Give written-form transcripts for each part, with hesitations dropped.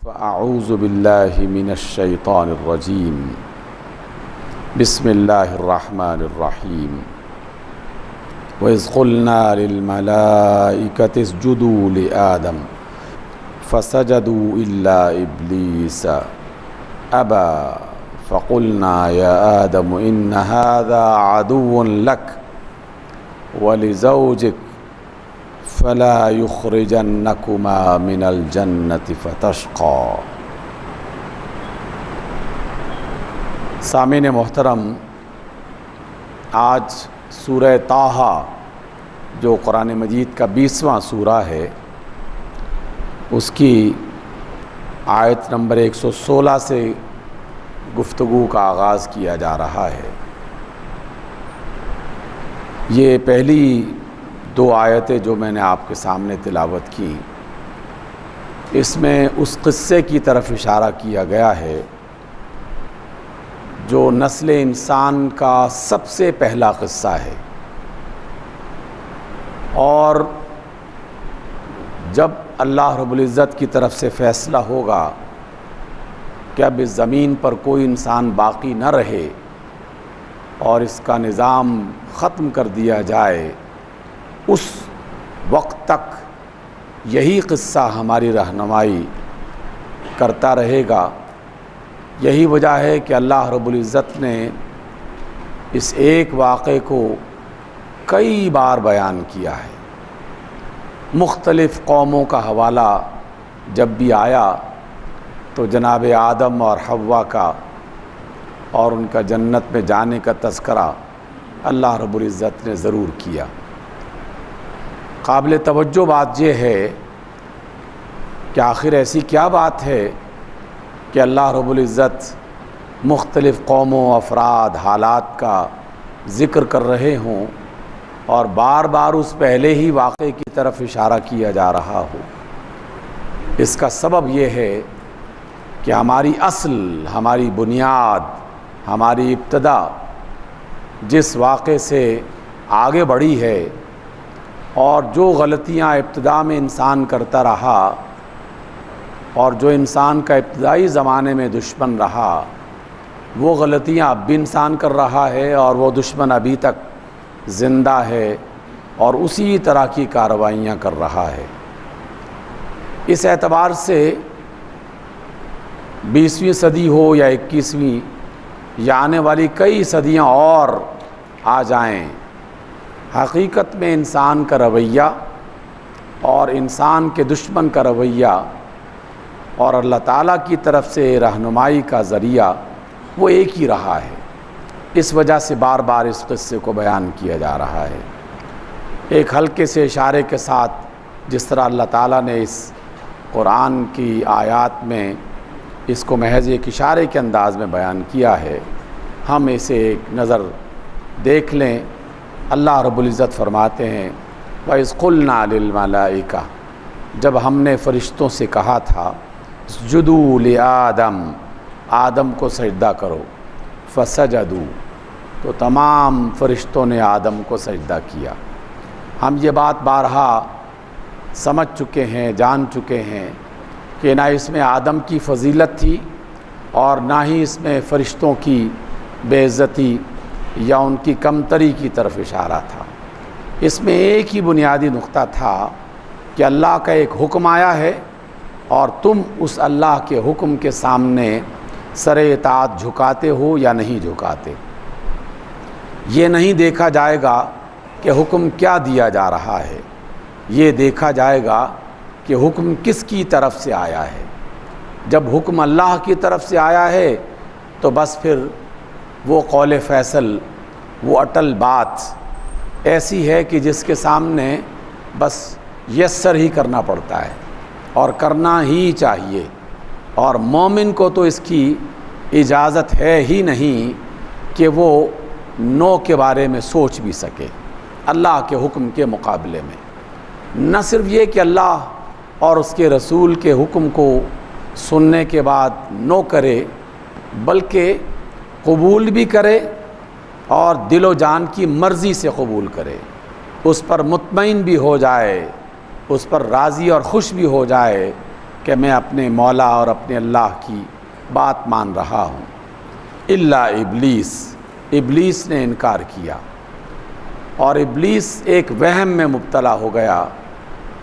فأعوذ باللہ من الشیطان الرجیم بسم اللہ الرحمن الرحیم وَإِذْ قُلْنَا لِلْمَلَائِكَةِ اسْجُدُوا لِآدَمَ فَسَجَدُوا إِلَّا إِبْلِيسَ أَبَى فَقُلْنَا يَا آدَمُ إِنَّ هَذَا عَدُوٌّ لَكَ وَلِزَوْجِكَ فَلَا يُخْرِجَنَّكُمَا مِنَ الْجَنَّةِ فَتَشْقَى۔ سامعین محترم، آج سورہ طٰہٰ جو قرآن مجید کا 20واں سورہ ہے، اس کی آیت نمبر 116 سے گفتگو کا آغاز کیا جا رہا ہے۔ یہ پہلی 2 آیتیں جو میں نے آپ کے سامنے تلاوت کی، اس میں اس قصے کی طرف اشارہ کیا گیا ہے جو نسل انسان کا سب سے پہلا قصہ ہے، اور جب اللہ رب العزت کی طرف سے فیصلہ ہوگا کہ اب اس زمین پر کوئی انسان باقی نہ رہے اور اس کا نظام ختم کر دیا جائے، اس وقت تک یہی قصہ ہماری رہنمائی کرتا رہے گا۔ یہی وجہ ہے کہ اللہ رب العزت نے اس ایک واقعے کو کئی بار بیان کیا ہے۔ مختلف قوموں کا حوالہ جب بھی آیا تو جناب آدم اور حوا کا اور ان کا جنت میں جانے کا تذکرہ اللہ رب العزت نے ضرور کیا۔ قابل توجہ بات یہ ہے کہ آخر ایسی کیا بات ہے کہ اللہ رب العزت مختلف قوموں، افراد، حالات کا ذکر کر رہے ہوں اور بار بار اس پہلے ہی واقعے کی طرف اشارہ کیا جا رہا ہو؟ اس کا سبب یہ ہے کہ ہماری اصل، ہماری بنیاد، ہماری ابتدا جس واقعے سے آگے بڑھی ہے اور جو غلطیاں ابتدا میں انسان کرتا رہا اور جو انسان کا ابتدائی زمانے میں دشمن رہا، وہ غلطیاں اب بھی انسان کر رہا ہے اور وہ دشمن ابھی تک زندہ ہے اور اسی طرح کی کارروائیاں کر رہا ہے۔ اس اعتبار سے 20ویں صدی ہو یا 21ویں یا آنے والی کئی صدیاں اور آ جائیں، حقیقت میں انسان کا رویہ اور انسان کے دشمن کا رویہ اور اللہ تعالیٰ کی طرف سے رہنمائی کا ذریعہ وہ ایک ہی رہا ہے۔ اس وجہ سے بار بار اس قصے کو بیان کیا جا رہا ہے۔ ایک ہلکے سے اشارے کے ساتھ جس طرح اللہ تعالیٰ نے اس قرآن کی آیات میں اس کو محض ایک اشارے کے انداز میں بیان کیا ہے، ہم اسے ایک نظر دیکھ لیں۔ اللہ رب العزت فرماتے ہیں وَإِذْ قُلْنَا لِلْمَلَائِكَةِ، جب ہم نے فرشتوں سے کہا تھا اسجدوا لآدم، آدم کو سجدہ کرو، فسجدوا، تو تمام فرشتوں نے آدم کو سجدہ کیا۔ ہم یہ بات بارہا سمجھ چکے ہیں، جان چکے ہیں کہ نہ اس میں آدم کی فضیلت تھی اور نہ ہی اس میں فرشتوں کی بے عزتی یا ان کی کمتری کی طرف اشارہ تھا۔ اس میں ایک ہی بنیادی نقطہ تھا کہ اللہ کا ایک حکم آیا ہے اور تم اس اللہ کے حکم کے سامنے سر اطاعت جھکاتے ہو یا نہیں جھکاتے۔ یہ نہیں دیکھا جائے گا کہ حکم کیا دیا جا رہا ہے، یہ دیکھا جائے گا کہ حکم کس کی طرف سے آیا ہے۔ جب حکم اللہ کی طرف سے آیا ہے تو بس پھر وہ قول فیصل، وہ اٹل بات ایسی ہے کہ جس کے سامنے بس یسر ہی کرنا پڑتا ہے اور کرنا ہی چاہیے، اور مومن کو تو اس کی اجازت ہے ہی نہیں کہ وہ نو کے بارے میں سوچ بھی سکے اللہ کے حکم کے مقابلے میں۔ نہ صرف یہ کہ اللہ اور اس کے رسول کے حکم کو سننے کے بعد نو کرے، بلکہ قبول بھی کرے اور دل و جان کی مرضی سے قبول کرے، اس پر مطمئن بھی ہو جائے، اس پر راضی اور خوش بھی ہو جائے کہ کہ میں اپنے مولا اور اپنے اللہ کی بات مان رہا ہوں۔ الا ابلیس، ابلیس نے انکار کیا، اور ابلیس ایک وہم میں مبتلا ہو گیا،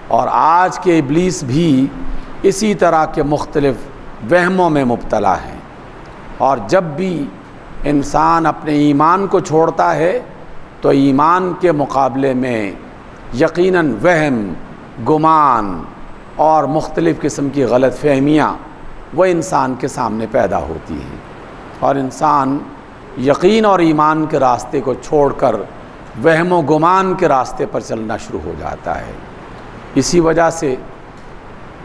اور آج کے ابلیس بھی اسی طرح کے مختلف وہموں میں مبتلا ہیں۔ اور جب بھی انسان اپنے ایمان کو چھوڑتا ہے تو ایمان کے مقابلے میں یقیناً وہم، گمان اور مختلف قسم کی غلط فہمیاں وہ انسان کے سامنے پیدا ہوتی ہیں، اور انسان یقین اور ایمان کے راستے کو چھوڑ کر وہم و گمان کے راستے پر چلنا شروع ہو جاتا ہے۔ اسی وجہ سے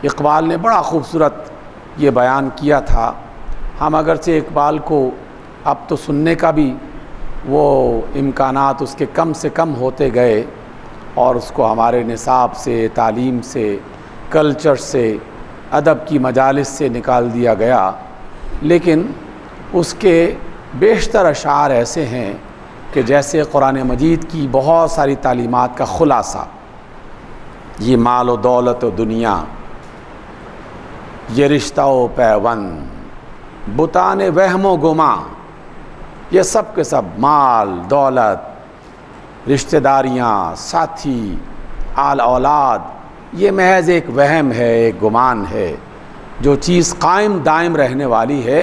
اقبال نے بڑا خوبصورت یہ بیان کیا تھا۔ ہم اگرچہ اقبال کو اب تو سننے کا بھی وہ امکانات اس کے کم سے کم ہوتے گئے، اور اس کو ہمارے نصاب سے، تعلیم سے، کلچر سے، ادب کی مجالس سے نکال دیا گیا، لیکن اس کے بیشتر اشعار ایسے ہیں کہ جیسے قرآن مجید کی بہت ساری تعلیمات کا خلاصہ، یہ مال و دولت و دنیا، یہ رشتہ و پیوند، بتانے وہم و گماں، یہ سب کے سب مال، دولت، رشتہ داریاں، ساتھی، آل اولاد، یہ محض ایک وہم ہے، ایک گمان ہے۔ جو چیز قائم دائم رہنے والی ہے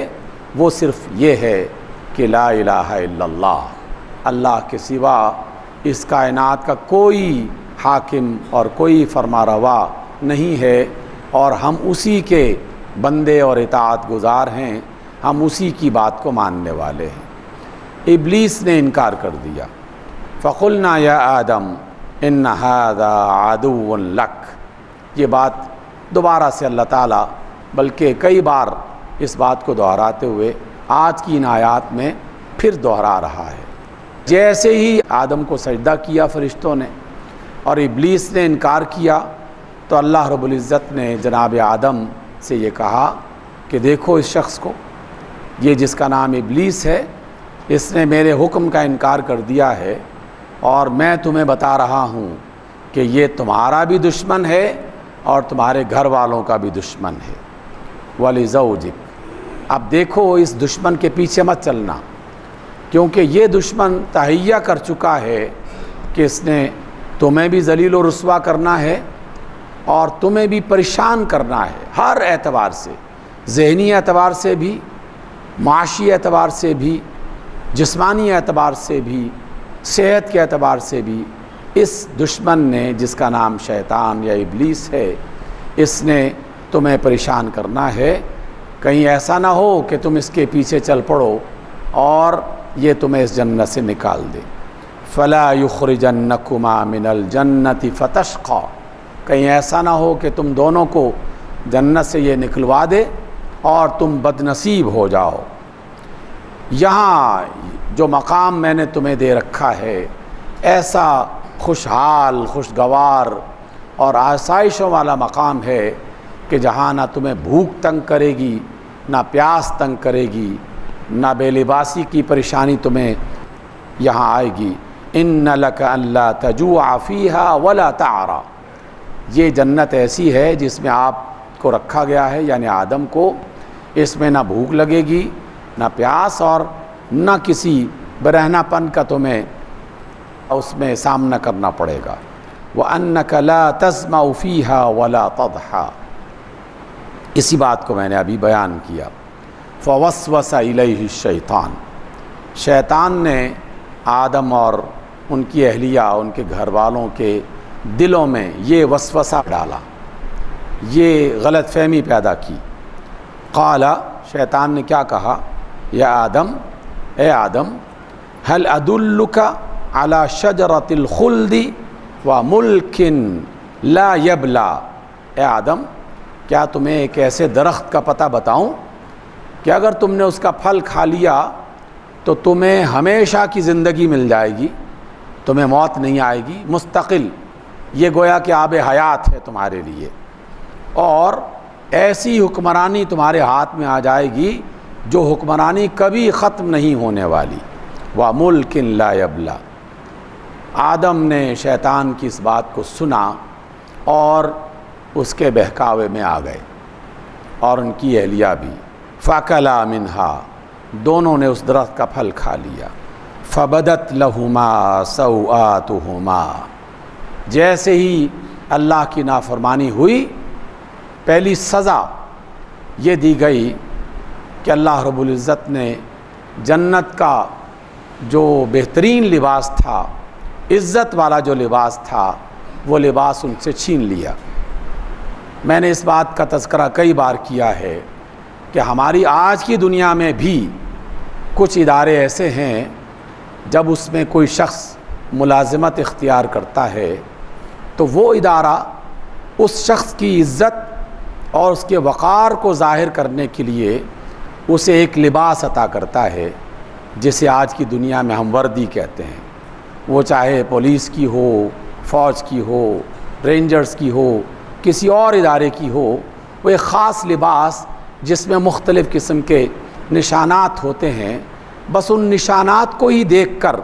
وہ صرف یہ ہے کہ لا الہ الا اللہ، اللہ کے سوا اس کائنات کا کوئی حاکم اور کوئی فرما روا نہیں ہے، اور ہم اسی کے بندے اور اطاعت گزار ہیں، ہم اسی کی بات کو ماننے والے ہیں۔ ابلیس نے انکار کر دیا۔ فقلنا یا آدم ان ھذا عدو لک، یہ بات دوبارہ سے اللہ تعالیٰ بلکہ کئی بار اس بات کو دہراتے ہوئے آج کی ان آیات میں پھر دہرا رہا ہے۔ جیسے ہی آدم کو سجدہ کیا فرشتوں نے اور ابلیس نے انکار کیا، تو اللہ رب العزت نے جناب آدم سے یہ کہا کہ دیکھو اس شخص کو، یہ جس کا نام ابلیس ہے، اس نے میرے حکم کا انکار کر دیا ہے، اور میں تمہیں بتا رہا ہوں کہ یہ تمہارا بھی دشمن ہے اور تمہارے گھر والوں کا بھی دشمن ہے۔ وَلِزَوْجِكَ، اب دیکھو اس دشمن کے پیچھے مت چلنا، کیونکہ یہ دشمن تہیہ کر چکا ہے کہ اس نے تمہیں بھی ذلیل و رسوا کرنا ہے اور تمہیں بھی پریشان کرنا ہے، ہر اعتبار سے، ذہنی اعتبار سے بھی، معاشی اعتبار سے بھی، جسمانی اعتبار سے بھی، صحت کے اعتبار سے بھی۔ اس دشمن نے، جس کا نام شیطان یا ابلیس ہے، اس نے تمہیں پریشان کرنا ہے، کہیں ایسا نہ ہو کہ تم اس کے پیچھے چل پڑو اور یہ تمہیں اس جنت سے نکال دے۔ فَلَا يُخْرِجَنَّكُمَا مِنَ الْجَنَّةِ فَتَشْقَى، کہیں ایسا نہ ہو کہ تم دونوں کو جنت سے یہ نکلوا دے اور تم بدنصیب ہو جاؤ۔ یہاں جو مقام میں نے تمہیں دے رکھا ہے، ایسا خوشحال، خوشگوار اور آسائشوں والا مقام ہے کہ جہاں نہ تمہیں بھوک تنگ کرے گی، نہ پیاس تنگ کرے گی، نہ بے لباسی کی پریشانی تمہیں یہاں آئے گی۔ إِنَّ لَكَ أَلَّا تَجُوعَ فِيهَا وَلَا تَعْرَى، یہ جنت ایسی ہے جس میں آپ کو رکھا گیا ہے، یعنی آدم کو، اس میں نہ بھوک لگے گی، نہ پیاس، اور نہ کسی برہنہ پن کا تمہیں اس میں سامنا کرنا پڑے گا۔ وَأَنَّكَ لَا تَسْمَعُ فِيهَا وَلَا تَضْحَى، اسی بات کو میں نے ابھی بیان کیا۔ فَوَسْوَسَ إِلَيْهِ الشَّيْطَانُ، شیطان نے آدم اور ان کی اہلیہ، ان کے گھر والوں کے دلوں میں یہ وسوسہ ڈالا، یہ غلط فہمی پیدا کی۔ قال، شیطان نے کیا کہا؟ یا آدم، اے آدم، هل ادلک علی شجرۃ الخلد وملک لا یبلی، اے آدم، کیا تمہیں ایک ایسے درخت کا پتہ بتاؤں کہ اگر تم نے اس کا پھل کھا لیا تو تمہیں ہمیشہ کی زندگی مل جائے گی، تمہیں موت نہیں آئے گی، مستقل، یہ گویا کہ آب حیات ہے تمہارے لیے، اور ایسی حکمرانی تمہارے ہاتھ میں آ جائے گی جو حکمرانی کبھی ختم نہیں ہونے والی۔ وَمُلْكٍ لَا يَبْلَى، آدم نے شیطان کی اس بات کو سنا اور اس کے بہکاوے میں آ گئے، اور ان کی اہلیہ بھی۔ فَأَكَلَا مِنْهَا، دونوں نے اس درخت کا پھل کھا لیا۔ فَبَدَتْ لَهُمَا سَوْآتُهُمَا، جیسے ہی اللہ کی نافرمانی ہوئی، پہلی سزا یہ دی گئی کہ اللہ رب العزت نے جنت کا جو بہترین لباس تھا، عزت والا جو لباس تھا، وہ لباس ان سے چھین لیا۔ میں نے اس بات کا تذکرہ کئی بار کیا ہے کہ ہماری آج کی دنیا میں بھی کچھ ادارے ایسے ہیں جب اس میں کوئی شخص ملازمت اختیار کرتا ہے تو وہ ادارہ اس شخص کی عزت اور اس کے وقار کو ظاہر کرنے کے لیے اسے ایک لباس عطا کرتا ہے، جسے آج کی دنیا میں ہم وردی کہتے ہیں۔ وہ چاہے پولیس کی ہو، فوج کی ہو، رینجرز کی ہو، کسی اور ادارے کی ہو، وہ ایک خاص لباس جس میں مختلف قسم کے نشانات ہوتے ہیں، بس ان نشانات کو ہی دیکھ کر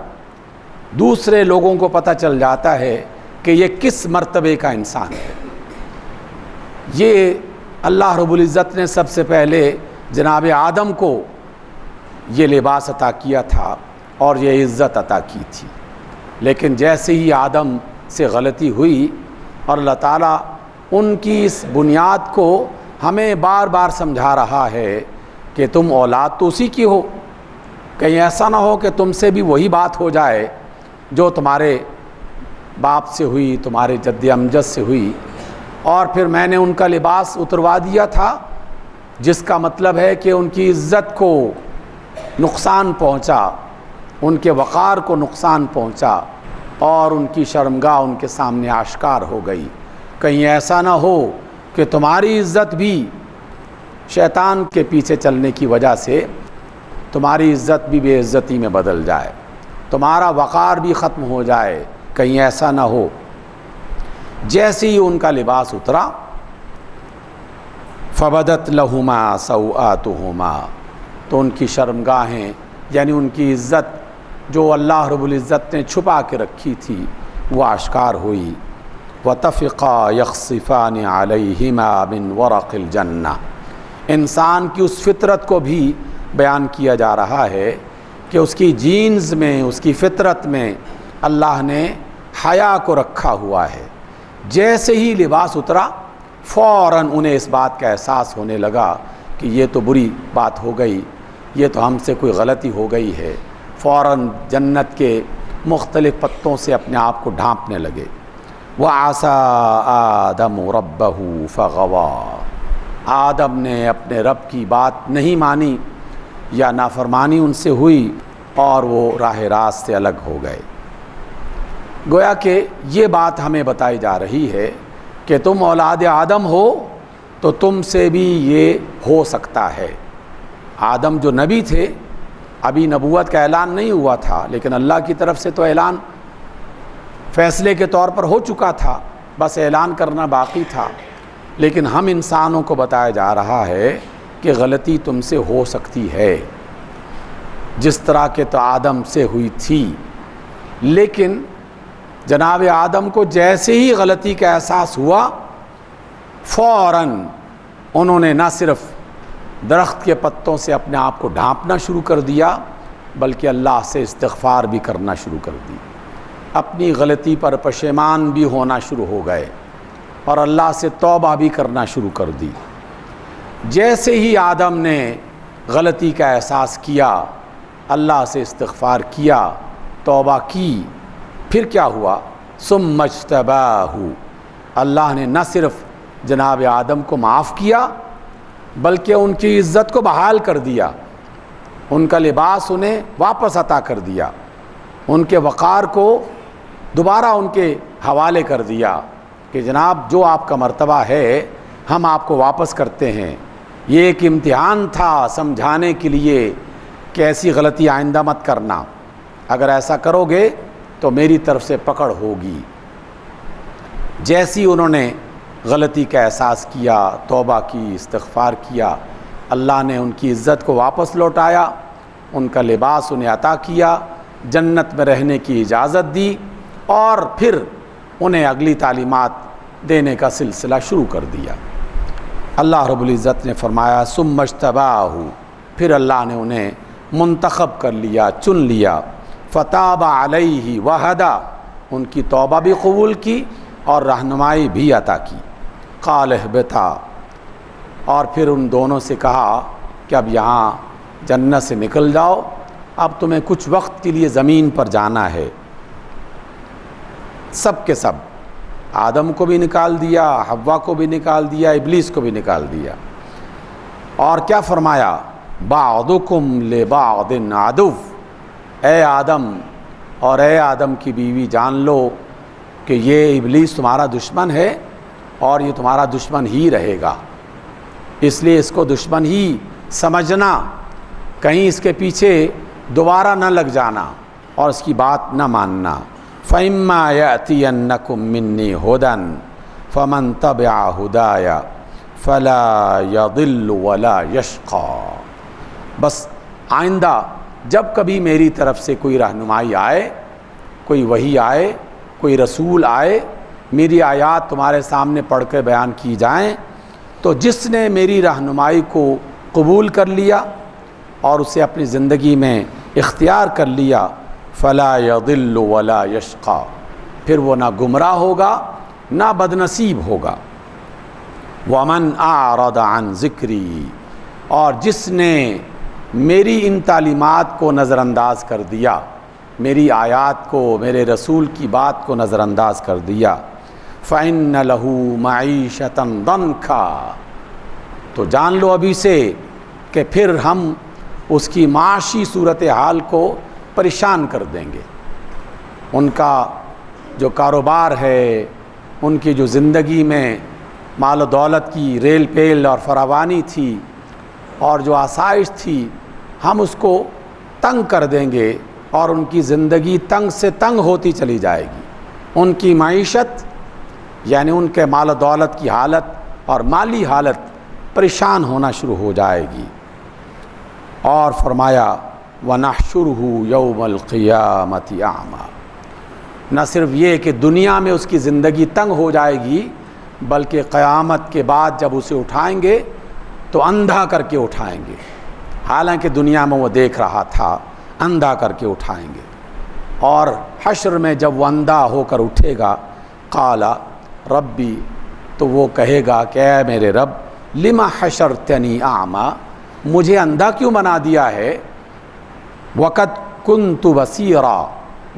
دوسرے لوگوں کو پتہ چل جاتا ہے کہ یہ کس مرتبے کا انسان ہے۔ یہ اللہ رب العزت نے سب سے پہلے جناب آدم کو یہ لباس عطا کیا تھا اور یہ عزت عطا کی تھی، لیکن جیسے ہی آدم سے غلطی ہوئی اور اللہ تعالیٰ ان کی اس بنیاد کو ہمیں بار بار سمجھا رہا ہے کہ تم اولاد تو اسی کی ہو، کہیں ایسا نہ ہو کہ تم سے بھی وہی بات ہو جائے جو تمہارے باپ سے ہوئی، تمہارے جد امجد سے ہوئی، اور پھر میں نے ان کا لباس اتروا دیا تھا، جس کا مطلب ہے کہ ان کی عزت کو نقصان پہنچا، ان کے وقار کو نقصان پہنچا، اور ان کی شرمگاہ ان کے سامنے آشکار ہو گئی۔ کہیں ایسا نہ ہو کہ تمہاری عزت بھی شیطان کے پیچھے چلنے کی وجہ سے تمہاری عزت بھی بے عزتی میں بدل جائے، تمہارا وقار بھی ختم ہو جائے، کہیں ایسا نہ ہو۔ جیسے ہی ان کا لباس اترا، فَبَدَتْ لَهُمَا سَوْآتُهُمَا، تو ان کی شرمگاہیں یعنی ان کی عزت جو اللہ رب العزت نے چھپا کے رکھی تھی وہ آشکار ہوئی۔ وَطَفِقَا يَخْصِفَانِ عَلَيْهِمَا مِنْ وَرَقِ الْجَنَّةِ، انسان کی اس فطرت کو بھی بیان کیا جا رہا ہے کہ اس کی جینز میں، اس کی فطرت میں اللہ نے حیا کو رکھا ہوا ہے۔ جیسے ہی لباس اترا، فوراً انہیں اس بات کا احساس ہونے لگا کہ یہ تو بری بات ہو گئی، یہ تو ہم سے کوئی غلطی ہو گئی ہے۔ فوراً جنت کے مختلف پتوں سے اپنے آپ کو ڈھانپنے لگے۔ وَعَصَىٰ آدَمُ رَبَّهُ فَغَوَىٰ، آدم نے اپنے رب کی بات نہیں مانی یا نافرمانی ان سے ہوئی اور وہ راہ راست سے الگ ہو گئے۔ گویا کہ یہ بات ہمیں بتائی جا رہی ہے کہ تم اولاد آدم ہو تو تم سے بھی یہ ہو سکتا ہے۔ آدم جو نبی تھے، ابھی نبوت کا اعلان نہیں ہوا تھا، لیکن اللہ کی طرف سے تو اعلان فیصلے کے طور پر ہو چکا تھا، بس اعلان کرنا باقی تھا۔ لیکن ہم انسانوں کو بتایا جا رہا ہے کہ غلطی تم سے ہو سکتی ہے، جس طرح کہ تو آدم سے ہوئی تھی۔ لیکن جناب آدم کو جیسے ہی غلطی کا احساس ہوا، فوراً انہوں نے نہ صرف درخت کے پتوں سے اپنے آپ کو ڈھانپنا شروع کر دیا، بلکہ اللہ سے استغفار بھی کرنا شروع کر دی، اپنی غلطی پر پشیمان بھی ہونا شروع ہو گئے اور اللہ سے توبہ بھی کرنا شروع کر دی۔ جیسے ہی آدم نے غلطی کا احساس کیا، اللہ سے استغفار کیا، توبہ کی، پھر کیا ہوا؟ ثم اجتباہ، اللہ نے نہ صرف جناب آدم کو معاف کیا بلکہ ان کی عزت کو بحال کر دیا، ان کا لباس انہیں واپس عطا کر دیا، ان کے وقار کو دوبارہ ان کے حوالے کر دیا کہ جناب جو آپ کا مرتبہ ہے ہم آپ کو واپس کرتے ہیں۔ یہ ایک امتحان تھا سمجھانے کے لیے کہ ایسی غلطی آئندہ مت کرنا، اگر ایسا کرو گے تو میری طرف سے پکڑ ہوگی۔ جیسی انہوں نے غلطی کا احساس کیا، توبہ کی، استغفار کیا، اللہ نے ان کی عزت کو واپس لوٹایا، ان کا لباس انہیں عطا کیا، جنت میں رہنے کی اجازت دی، اور پھر انہیں اگلی تعلیمات دینے کا سلسلہ شروع کر دیا۔ اللہ رب العزت نے فرمایا ثم اجتباہ، پھر اللہ نے انہیں منتخب کر لیا، چن لیا، فتاب علیہ وہدا، ان کی توبہ بھی قبول کی اور رہنمائی بھی عطا کی۔ قال اہبطا، اور پھر ان دونوں سے کہا کہ اب یہاں جنت سے نکل جاؤ، اب تمہیں کچھ وقت کے لیے زمین پر جانا ہے۔ سب کے سب، آدم کو بھی نکال دیا، حوا کو بھی نکال دیا، ابلیس کو بھی نکال دیا۔ اور کیا فرمایا؟ بعضکم لبعض عدو، اے آدم اور اے آدم کی بیوی جان لو کہ یہ ابلیس تمہارا دشمن ہے اور یہ تمہارا دشمن ہی رہے گا، اس لیے اس کو دشمن ہی سمجھنا، کہیں اس کے پیچھے دوبارہ نہ لگ جانا اور اس کی بات نہ ماننا۔ فَإِمَّا يَأْتِيَنَّكُم مِّنِّي هُدًى فَمَن تَبِعَ هُدَايَ فَلَا يَضِلُّ وَلَا يَشْقَىٰ، بس آئندہ جب کبھی میری طرف سے کوئی رہنمائی آئے، کوئی وحی آئے، کوئی رسول آئے، میری آیات تمہارے سامنے پڑھ کے بیان کی جائیں، تو جس نے میری رہنمائی کو قبول کر لیا اور اسے اپنی زندگی میں اختیار کر لیا، فلا یضل ولا یشقیٰ، پھر وہ نہ گمراہ ہوگا نہ بدنصیب ہوگا۔ ومن اعرض عن ذکری، اور جس نے میری ان تعلیمات کو نظر انداز کر دیا، میری آیات کو، میرے رسول کی بات کو نظر انداز کر دیا، فإن له معیشۃ ضنکا، تو جان لو ابھی سے کہ پھر ہم اس کی معاشی صورتحال کو پریشان کر دیں گے۔ ان کا جو کاروبار ہے، ان کی جو زندگی میں مال و دولت کی ریل پیل اور فراوانی تھی اور جو آسائش تھی، ہم اس کو تنگ کر دیں گے اور ان کی زندگی تنگ سے تنگ ہوتی چلی جائے گی۔ ان کی معیشت یعنی ان کے مال و دولت کی حالت اور مالی حالت پریشان ہونا شروع ہو جائے گی۔ اور فرمایا وَنَحْشُرُهُ يَوْمَ الْقِيَامَةِ أَعْمَى، نہ صرف یہ کہ دنیا میں اس کی زندگی تنگ ہو جائے گی، بلکہ قیامت کے بعد جب اسے اٹھائیں گے تو اندھا کر کے اٹھائیں گے، حالانکہ دنیا میں وہ دیکھ رہا تھا، اندھا کر کے اٹھائیں گے۔ اور حشر میں جب وہ اندھا ہو کر اٹھے گا، قال ربی، تو وہ کہے گا کہ اے میرے رب، لما حشرتنی اعمیٰ، مجھے اندھا کیوں بنا دیا ہے؟ وقت کنت بصیرا،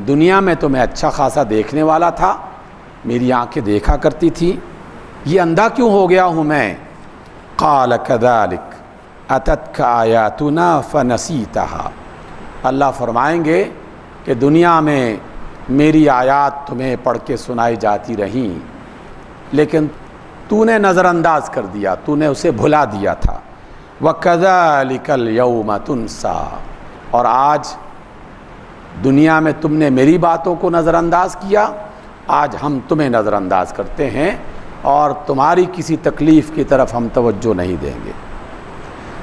دنیا میں تو میں اچھا خاصا دیکھنے والا تھا، میری آنکھیں دیکھا کرتی تھی، یہ اندھا کیوں ہو گیا ہوں میں؟ قال کذالک اتتک آیاتنا فنسیتہا، اللہ فرمائیں گے کہ دنیا میں میری آیات تمہیں پڑھ کے سنائی جاتی رہیں، لیکن تو نے نظر انداز کر دیا، تو نے اسے بھلا دیا تھا۔ وَكَذَلِكَ الْيَوْمَ تُنْسَىٰ، اور آج دنیا میں تم نے میری باتوں کو نظر انداز کیا، آج ہم تمہیں نظر انداز کرتے ہیں اور تمہاری کسی تکلیف کی طرف ہم توجہ نہیں دیں گے۔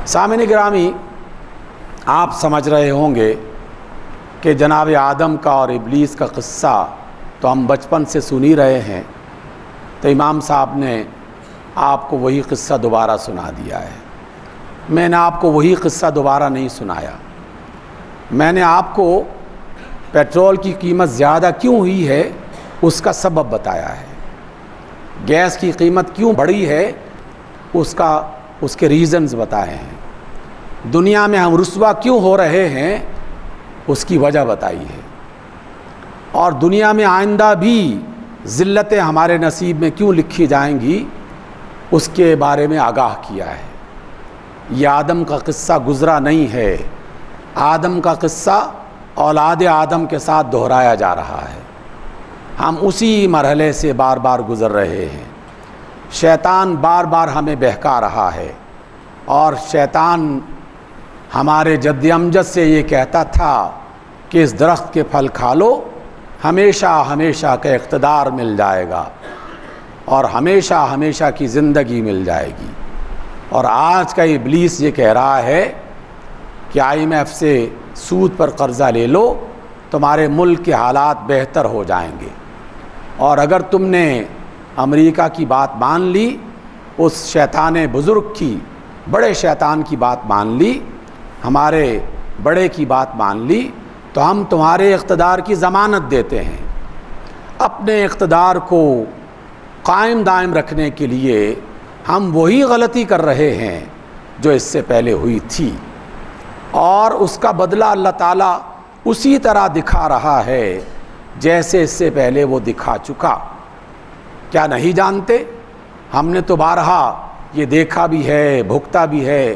سامعین گرامی، آپ سمجھ رہے ہوں گے کہ جناب آدم کا اور ابلیس کا قصہ تو ہم بچپن سے سن ہی رہے ہیں، تو امام صاحب نے آپ کو وہی قصہ دوبارہ سنا دیا ہے۔ میں نے آپ کو وہی قصہ دوبارہ نہیں سنایا، میں نے آپ کو پیٹرول کی قیمت زیادہ کیوں ہوئی ہے اس کا سبب بتایا ہے، گیس کی قیمت کیوں بڑھی ہے اس کے ریزنز بتائے ہیں، دنیا میں ہم رسوا کیوں ہو رہے ہیں اس کی وجہ بتائی ہے، اور دنیا میں آئندہ بھی ذلتیں ہمارے نصیب میں کیوں لکھی جائیں گی اس کے بارے میں آگاہ کیا ہے۔ یہ آدم کا قصہ گزرا نہیں ہے، آدم کا قصہ اولاد آدم کے ساتھ دہرایا جا رہا ہے، ہم اسی مرحلے سے بار بار گزر رہے ہیں۔ شیطان بار بار ہمیں بہکا رہا ہے، اور شیطان ہمارے جد امجد سے یہ کہتا تھا کہ اس درخت کے پھل کھا لو، ہمیشہ ہمیشہ کا اقتدار مل جائے گا اور ہمیشہ ہمیشہ کی زندگی مل جائے گی۔ اور آج کا ابلیس یہ کہہ رہا ہے کہ IMF سے سود پر قرضہ لے لو، تمہارے ملک کے حالات بہتر ہو جائیں گے، اور اگر تم نے امریکہ کی بات مان لی اس شیطان بزرگ کی، بڑے شیطان کی بات مان لی، ہمارے بڑے کی بات مان لی، تو ہم تمہارے اقتدار کی ضمانت دیتے ہیں۔ اپنے اقتدار کو قائم دائم رکھنے کے لیے ہم وہی غلطی کر رہے ہیں جو اس سے پہلے ہوئی تھی، اور اس کا بدلہ اللہ تعالیٰ اسی طرح دکھا رہا ہے جیسے اس سے پہلے وہ دکھا چکا۔ کیا نہیں جانتے؟ ہم نے تو بارہا یہ دیکھا بھی ہے، بھگتا بھی ہے۔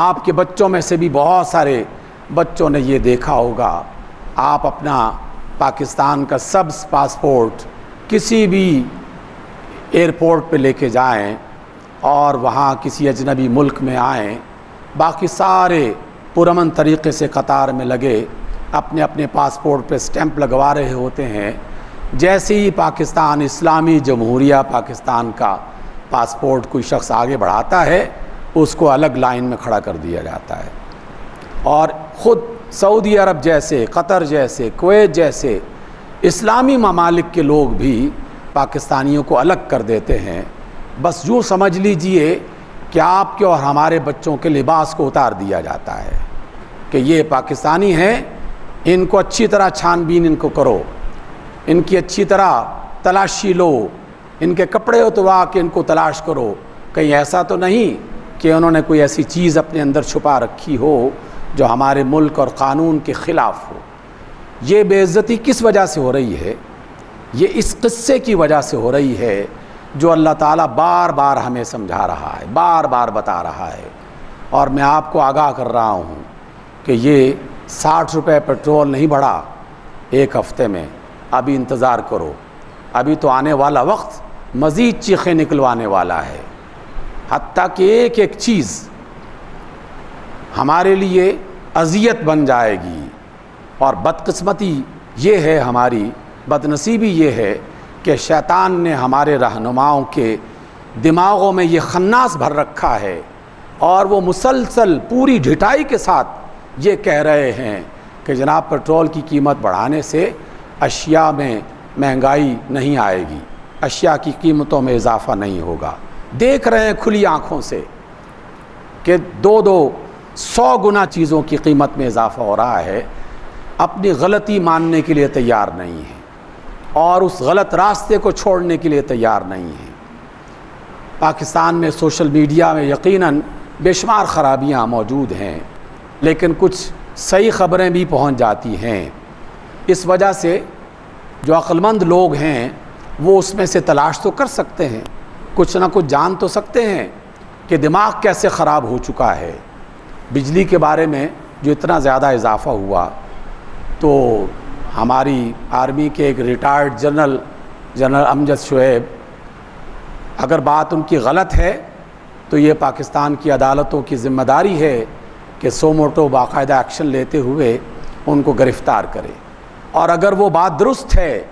آپ کے بچوں میں سے بھی بہت سارے بچوں نے یہ دیکھا ہوگا۔ آپ اپنا پاکستان کا سبز پاسپورٹ کسی بھی ایئرپورٹ پہ لے کے جائیں اور وہاں کسی اجنبی ملک میں آئیں، باقی سارے پرامن طریقے سے قطار میں لگے اپنے اپنے پاسپورٹ پہ سٹیمپ لگوا رہے ہوتے ہیں۔ جیسے ہی پاکستان اسلامی جمہوریہ پاکستان کا پاسپورٹ کوئی شخص آگے بڑھاتا ہے، اس کو الگ لائن میں کھڑا کر دیا جاتا ہے۔ اور خود سعودی عرب جیسے، قطر جیسے، کویت جیسے اسلامی ممالک کے لوگ بھی پاکستانیوں کو الگ کر دیتے ہیں۔ بس یوں سمجھ لیجئے کہ آپ کے اور ہمارے بچوں کے لباس کو اتار دیا جاتا ہے کہ یہ پاکستانی ہیں، ان کو اچھی طرح چھان بین ان کو کرو، ان کی اچھی طرح تلاشی لو، ان کے کپڑے اتروا کے ان کو تلاش کرو، کہیں ایسا تو نہیں کہ انہوں نے کوئی ایسی چیز اپنے اندر چھپا رکھی ہو جو ہمارے ملک اور قانون کے خلاف ہو۔ یہ بے عزتی کس وجہ سے ہو رہی ہے؟ یہ اس قصے کی وجہ سے ہو رہی ہے جو اللہ تعالیٰ بار بار ہمیں سمجھا رہا ہے، بار بار بتا رہا ہے، اور میں آپ کو آگاہ کر رہا ہوں کہ یہ 60 روپے پیٹرول نہیں بڑھا ایک ہفتے میں، ابھی انتظار کرو، ابھی تو آنے والا وقت مزید چیخیں نکلوانے والا ہے، حتیٰ کہ ایک ایک چیز ہمارے لیے اذیت بن جائے گی۔ اور بدقسمتی یہ ہے، ہماری بدنصیبی یہ ہے کہ شیطان نے ہمارے رہنماؤں کے دماغوں میں یہ خناس بھر رکھا ہے، اور وہ مسلسل پوری ڈھٹائی کے ساتھ یہ کہہ رہے ہیں کہ جناب پیٹرول کی قیمت بڑھانے سے اشیاء میں مہنگائی نہیں آئے گی، اشیاء کی قیمتوں میں اضافہ نہیں ہوگا۔ دیکھ رہے ہیں کھلی آنکھوں سے کہ 100 گنا چیزوں کی قیمت میں اضافہ ہو رہا ہے، اپنی غلطی ماننے کے لیے تیار نہیں ہے اور اس غلط راستے کو چھوڑنے کے لیے تیار نہیں ہے۔ پاکستان میں سوشل میڈیا میں یقیناً بے شمار خرابیاں موجود ہیں، لیکن کچھ صحیح خبریں بھی پہنچ جاتی ہیں۔ اس وجہ سے جو عقلمند لوگ ہیں وہ اس میں سے تلاش تو کر سکتے ہیں، کچھ نہ کچھ جان تو سکتے ہیں کہ دماغ کیسے خراب ہو چکا ہے۔ بجلی کے بارے میں جو اتنا زیادہ اضافہ ہوا، تو ہماری آرمی کے ایک ریٹائرڈ جنرل امجد شعیب، اگر بات ان کی غلط ہے تو یہ پاکستان کی عدالتوں کی ذمہ داری ہے کہ سو موٹو باقاعدہ ایکشن لیتے ہوئے ان کو گرفتار کرے، اور اگر وہ بات درست ہے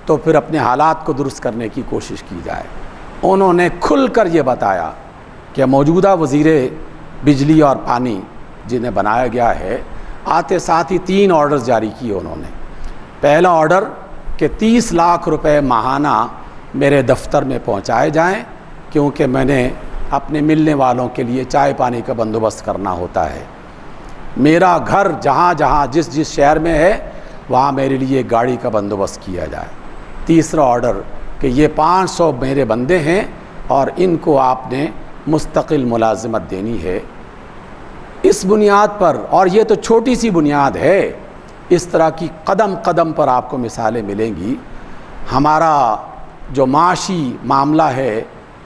تو پھر اپنے حالات کو درست کرنے کی کوشش کی جائے۔ انہوں نے کھل کر یہ بتایا کہ موجودہ وزیر بجلی اور پانی جنہیں بنایا گیا ہے، آتے ساتھ ہی 3 آرڈرز جاری کیے انہوں نے۔ پہلا آرڈر کہ 30 لاکھ روپے ماہانہ میرے دفتر میں پہنچائے جائیں، کیونکہ میں نے اپنے ملنے والوں کے لیے چائے پانی کا بندوبست کرنا ہوتا ہے۔ میرا گھر جہاں جہاں جس شہر میں ہے وہاں میرے لیے گاڑی کا بندوبست کیا جائے۔ تیسرا آرڈر کہ یہ 500 میرے بندے ہیں اور ان کو آپ نے مستقل ملازمت دینی ہے۔ اس بنیاد پر، اور یہ تو چھوٹی سی بنیاد ہے، اس طرح کی قدم قدم پر آپ کو مثالیں ملیں گی۔ ہمارا جو معاشی معاملہ ہے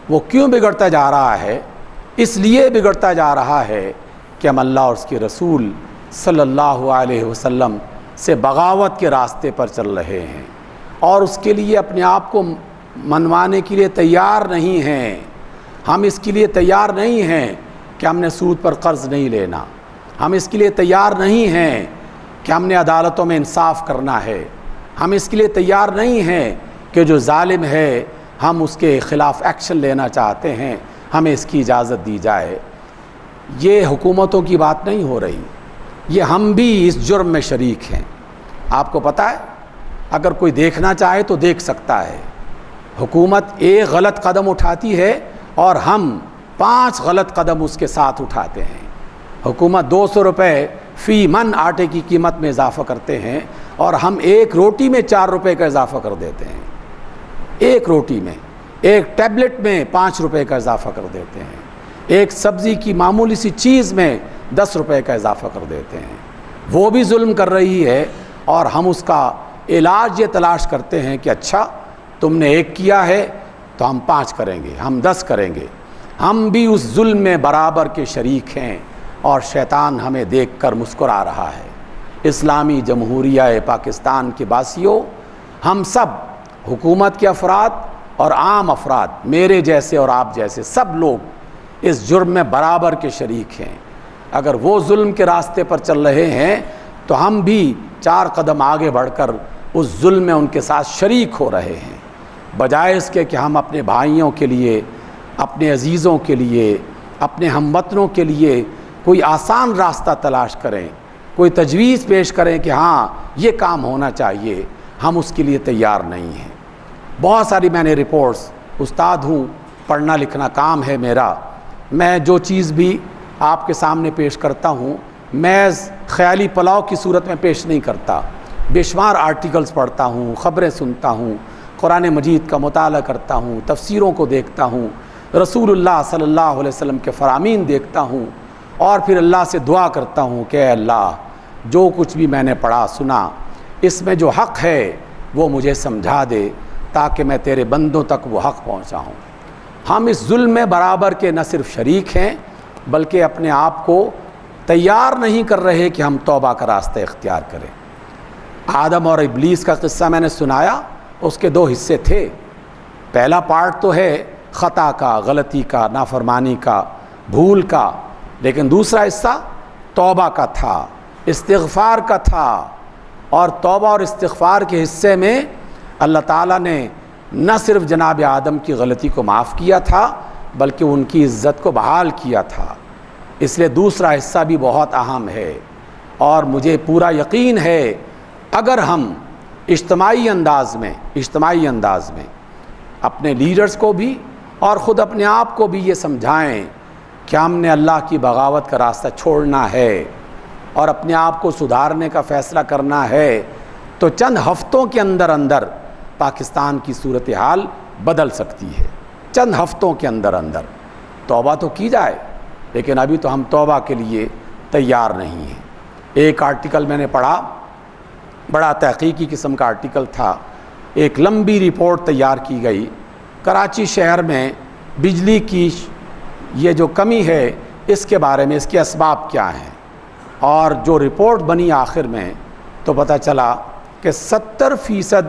وہ کیوں بگڑتا جا رہا ہے؟ اس لیے بگڑتا جا رہا ہے کہ ہم اللہ اور اس کے رسول صلی اللہ علیہ وسلم سے بغاوت کے راستے پر چل رہے ہیں، اور اس کے لیے اپنے آپ کو منوانے کے لیے تیار نہیں ہیں۔ ہم اس کے لیے تیار نہیں ہیں کہ ہم نے سود پر قرض نہیں لینا، ہم اس کے لیے تیار نہیں ہیں کہ ہم نے عدالتوں میں انصاف کرنا ہے، ہم اس کے لیے تیار نہیں ہیں کہ جو ظالم ہے ہم اس کے خلاف ایکشن لینا چاہتے ہیں، ہمیں اس کی اجازت دی جائے۔ یہ حکومتوں کی بات نہیں ہو رہی، یہ ہم بھی اس جرم میں شریک ہیں۔ آپ کو پتہ ہے، اگر کوئی دیکھنا چاہے تو دیکھ سکتا ہے، حکومت ایک غلط قدم اٹھاتی ہے اور ہم 5 غلط قدم اس کے ساتھ اٹھاتے ہیں۔ حکومت 200 روپے فی من آٹے کی قیمت میں اضافہ کرتے ہیں اور ہم ایک روٹی میں 4 روپے کا اضافہ کر دیتے ہیں، ایک روٹی میں، ایک ٹیبلٹ میں 5 روپے کا اضافہ کر دیتے ہیں، ایک سبزی کی معمولی سی چیز میں 10 روپے کا اضافہ کر دیتے ہیں۔ وہ بھی ظلم کر رہی ہے اور ہم اس کا علاج یہ تلاش کرتے ہیں کہ اچھا تم نے 1 کیا ہے تو ہم 5 کریں گے، ہم 10 کریں گے۔ ہم بھی اس ظلم میں برابر کے شریک ہیں اور شیطان ہمیں دیکھ کر مسکرا رہا ہے۔ اسلامی جمہوریہ پاکستان کے باسیوں، ہم سب حکومت کے افراد اور عام افراد، میرے جیسے اور آپ جیسے سب لوگ اس جرم میں برابر کے شریک ہیں۔ اگر وہ ظلم کے راستے پر چل رہے ہیں تو ہم بھی 4 قدم آگے بڑھ کر اس ظلم میں ان کے ساتھ شریک ہو رہے ہیں، بجائے اس کے کہ ہم اپنے بھائیوں کے لیے، اپنے عزیزوں کے لیے، اپنے ہم وطنوں کے لیے کوئی آسان راستہ تلاش کریں، کوئی تجویز پیش کریں کہ ہاں یہ کام ہونا چاہیے، ہم اس کے لیے تیار نہیں ہیں۔ بہت ساری میں نے رپورٹس، استاد ہوں، پڑھنا لکھنا کام ہے میرا، میں جو چیز بھی آپ کے سامنے پیش کرتا ہوں محض خیالی پلاؤ کی صورت میں پیش نہیں کرتا، بے شمار آرٹیکلز پڑھتا ہوں، خبریں سنتا ہوں، قرآن مجید کا مطالعہ کرتا ہوں، تفسیروں کو دیکھتا ہوں، رسول اللہ صلی اللہ علیہ وسلم کے فرامین دیکھتا ہوں، اور پھر اللہ سے دعا کرتا ہوں کہ اے اللہ جو کچھ بھی میں نے پڑھا سنا اس میں جو حق ہے وہ مجھے سمجھا دے تاکہ میں تیرے بندوں تک وہ حق پہنچاؤں۔ ہم اس ظلم میں برابر کے نہ صرف شریک ہیں بلکہ اپنے آپ کو تیار نہیں کر رہے کہ ہم توبہ کا راستہ اختیار کریں۔ آدم اور ابلیس کا قصہ میں نے سنایا، اس کے 2 حصے تھے۔ پہلا پارٹ تو ہے خطا کا، غلطی کا، نافرمانی کا، بھول کا، لیکن دوسرا حصہ توبہ کا تھا، استغفار کا تھا، اور توبہ اور استغفار کے حصے میں اللہ تعالیٰ نے نہ صرف جناب آدم کی غلطی کو معاف کیا تھا بلکہ ان کی عزت کو بحال کیا تھا۔ اس لیے دوسرا حصہ بھی بہت اہم ہے، اور مجھے پورا یقین ہے اگر ہم اجتماعی انداز میں اپنے لیڈرز کو بھی اور خود اپنے آپ کو بھی یہ سمجھائیں کہ ہم نے اللہ کی بغاوت کا راستہ چھوڑنا ہے اور اپنے آپ کو سدھارنے کا فیصلہ کرنا ہے، تو چند ہفتوں کے اندر پاکستان کی صورتحال بدل سکتی ہے۔ چند ہفتوں کے اندر توبہ تو کی جائے، لیکن ابھی تو ہم توبہ کے لیے تیار نہیں ہیں۔ ایک آرٹیکل میں نے پڑھا، بڑا تحقیقی قسم کا آرٹیکل تھا، ایک لمبی رپورٹ تیار کی گئی، کراچی شہر میں بجلی کی یہ جو کمی ہے اس کے بارے میں، اس کے اسباب کیا ہیں، اور جو رپورٹ بنی آخر میں تو پتہ چلا کہ 70%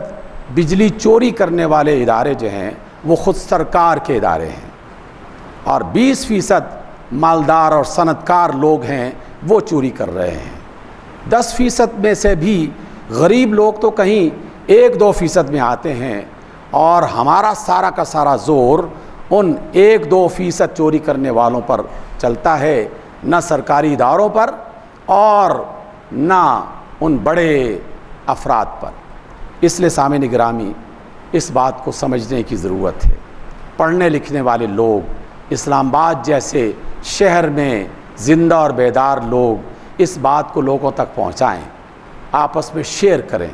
بجلی چوری کرنے والے ادارے جو ہیں وہ خود سرکار کے ادارے ہیں، اور 20% مالدار اور صنعتکار لوگ ہیں وہ چوری کر رہے ہیں۔ 10% میں سے بھی غریب لوگ تو کہیں 1-2% میں آتے ہیں، اور ہمارا سارا کا سارا زور ان 1-2% چوری کرنے والوں پر چلتا ہے، نہ سرکاری اداروں پر اور نہ ان بڑے افراد پر۔ اس لیے سامعین گرامی، اس بات کو سمجھنے کی ضرورت ہے۔ پڑھنے لکھنے والے لوگ، اسلام آباد جیسے شہر میں زندہ اور بیدار لوگ اس بات کو لوگوں تک پہنچائیں، آپس میں شیئر کریں،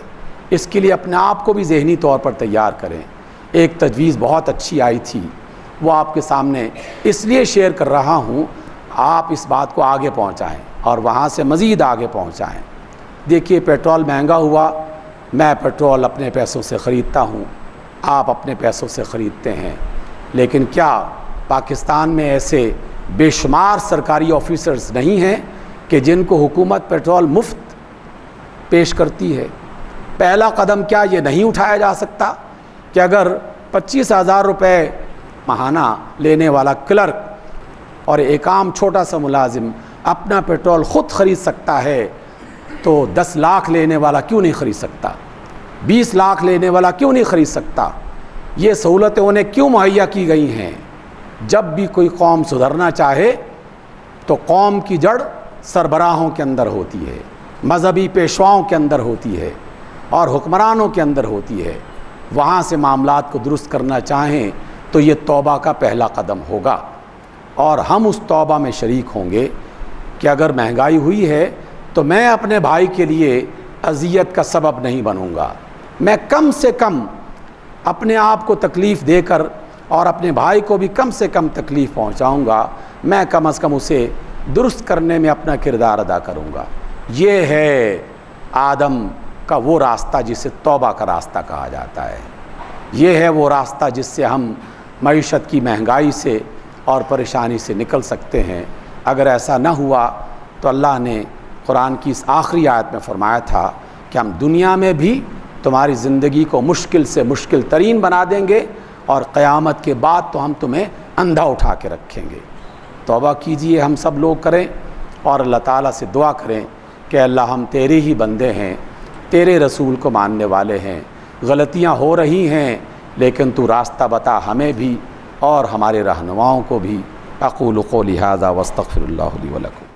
اس کے لیے اپنے آپ کو بھی ذہنی طور پر تیار کریں۔ ایک تجویز بہت اچھی آئی تھی، وہ آپ کے سامنے اس لیے شیئر کر رہا ہوں، آپ اس بات کو آگے پہنچائیں اور وہاں سے مزید آگے پہنچائیں۔ دیکھیے پیٹرول مہنگا ہوا، میں پیٹرول اپنے پیسوں سے خریدتا ہوں، آپ اپنے پیسوں سے خریدتے ہیں، لیکن کیا پاکستان میں ایسے بے شمار سرکاری آفیسرز نہیں ہیں کہ جن کو حکومت پیٹرول مفت پیش کرتی ہے؟ پہلا قدم کیا یہ نہیں اٹھایا جا سکتا کہ اگر 25,000 روپے ماہانہ لینے والا کلرک اور ایک عام چھوٹا سا ملازم اپنا پیٹرول خود خرید سکتا ہے تو 10 لاکھ لینے والا کیوں نہیں خرید سکتا؟ 20 لاکھ لینے والا کیوں نہیں خرید سکتا؟ یہ سہولتیں انہیں کیوں مہیا کی گئی ہیں؟ جب بھی کوئی قوم سدھرنا چاہے تو قوم کی جڑ سربراہوں کے اندر ہوتی ہے، مذہبی پیشواؤں کے اندر ہوتی ہے اور حکمرانوں کے اندر ہوتی ہے۔ وہاں سے معاملات کو درست کرنا چاہیں تو یہ توبہ کا پہلا قدم ہوگا، اور ہم اس توبہ میں شریک ہوں گے کہ اگر مہنگائی ہوئی ہے تو میں اپنے بھائی کے لیے اذیت کا سبب نہیں بنوں گا، میں کم سے کم اپنے آپ کو تکلیف دے کر اور اپنے بھائی کو بھی کم سے کم تکلیف پہنچاؤں گا، میں کم از کم اسے درست کرنے میں اپنا کردار ادا کروں گا۔ یہ ہے آدم کا وہ راستہ جسے توبہ کا راستہ کہا جاتا ہے۔ یہ ہے وہ راستہ جس سے ہم معیشت کی مہنگائی سے اور پریشانی سے نکل سکتے ہیں۔ اگر ایسا نہ ہوا تو اللہ نے قرآن کی اس آخری آیت میں فرمایا تھا کہ ہم دنیا میں بھی تمہاری زندگی کو مشکل سے مشکل ترین بنا دیں گے، اور قیامت کے بعد تو ہم تمہیں اندھا اٹھا کے رکھیں گے۔ توبہ کیجئے، ہم سب لوگ کریں، اور اللہ تعالیٰ سے دعا کریں کہ اللہ ہم تیرے ہی بندے ہیں، تیرے رسول کو ماننے والے ہیں، غلطیاں ہو رہی ہیں لیکن تو راستہ بتا ہمیں بھی اور ہمارے رہنماؤں کو بھی۔ اقول قولی ھذا واستغفر اللہ لی ولکم۔